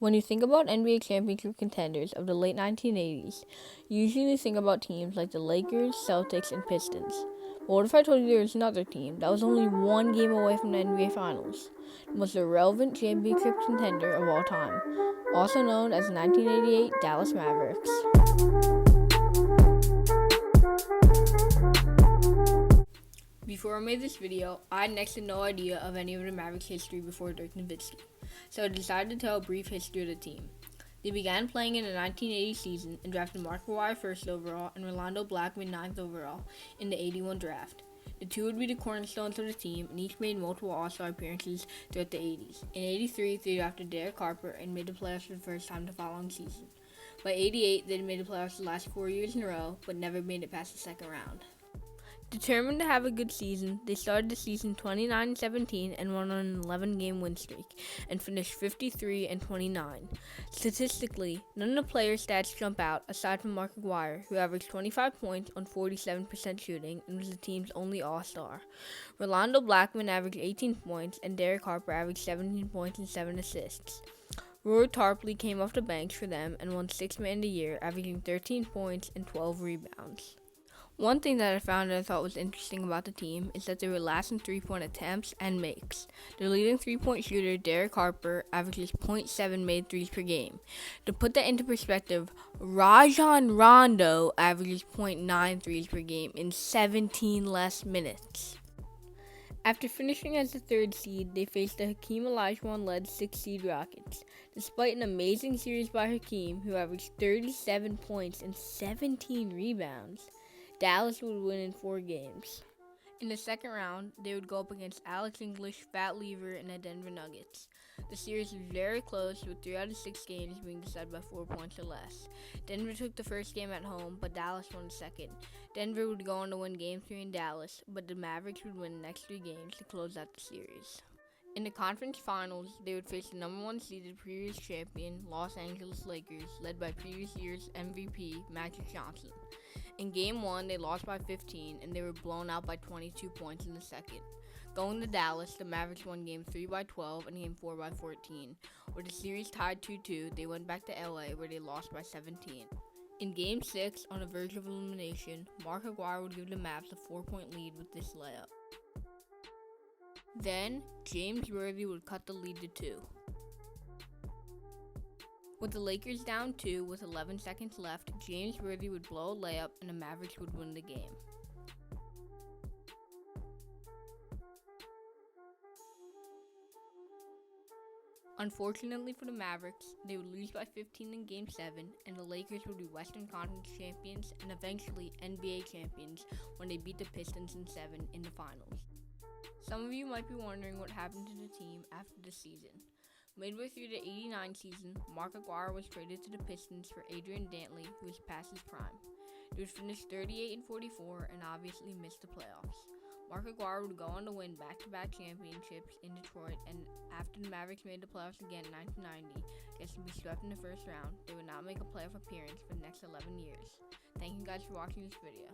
When you think about NBA championship contenders of the late 1980s, you usually think about teams like the Lakers, Celtics, and Pistons. But what if I told you there was another team that was only one game away from the NBA Finals, the most irrelevant championship contender of all time, also known as the 1988 Dallas Mavericks? Before I made this video, I had next to no idea of any of the Mavericks' history before Dirk Nowitzki, so I decided to tell a brief history of the team. They began playing in the 1980 season and drafted Mark Aguirre 1st overall and Rolando Blackman 9th overall in the 81 draft. The two would be the cornerstones of the team and each made multiple All-Star appearances throughout the 80s. In 83, they drafted Derek Harper and made the playoffs for the first time the following season. By 88, they had made the playoffs the last 4 years in a row, but never made it past the second round. Determined to have a good season, they started the season 29-17 and won on an 11-game win streak, and finished 53-29. Statistically, none of the player stats jump out aside from Mark Aguirre, who averaged 25 points on 47% shooting and was the team's only All-Star. Rolando Blackman averaged 18 points, and Derek Harper averaged 17 points and 7 assists. Roy Tarpley came off the bench for them and won 6th Man of the Year, averaging 13 points and 12 rebounds. One thing that I found that I thought was interesting about the team is that they were last in three-point attempts and makes. Their leading three-point shooter, Derek Harper, averages 0.7 made threes per game. To put that into perspective, Rajon Rondo averages 0.9 threes per game in 17 less minutes. After finishing as the 3rd seed, they faced the Hakeem Olajuwon-led 6th seed Rockets. Despite an amazing series by Hakeem, who averaged 37 points and 17 rebounds, Dallas would win in 4 games. In the second round, they would go up against Alex English, Fat Lever, and the Denver Nuggets. The series was very close, with 3 out of 6 games being decided by 4 points or less. Denver took the first game at home, but Dallas won the second. Denver would go on to win Game 3 in Dallas, but the Mavericks would win the next 3 games to close out the series. In the conference finals, they would face the number 1 seeded previous champion, Los Angeles Lakers, led by previous year's MVP, Magic Johnson. In Game 1, they lost by 15, and they were blown out by 22 points in the second. Going to Dallas, the Mavericks won Game 3 by 12 and Game 4 by 14. With the series tied 2-2, they went back to LA, where they lost by 17. In Game 6, on the verge of elimination, Mark Aguirre would give the Mavs a 4-point lead with this layup. Then, James Worthy would cut the lead to 2. With the Lakers down 2 with 11 seconds left, James Worthy would blow a layup and the Mavericks would win the game. Unfortunately for the Mavericks, they would lose by 15 in Game 7, and the Lakers would be Western Conference champions and eventually NBA champions when they beat the Pistons in 7 in the finals. Some of you might be wondering what happened to the team after the season. Midway through the 89 season, Mark Aguirre was traded to the Pistons for Adrian Dantley, who was past his prime. They would finish 38-44 and obviously missed the playoffs. Mark Aguirre would go on to win back-to-back championships in Detroit, and after the Mavericks made the playoffs again in 1990, just to be swept in the first round, they would not make a playoff appearance for the next 11 years. Thank you guys for watching this video.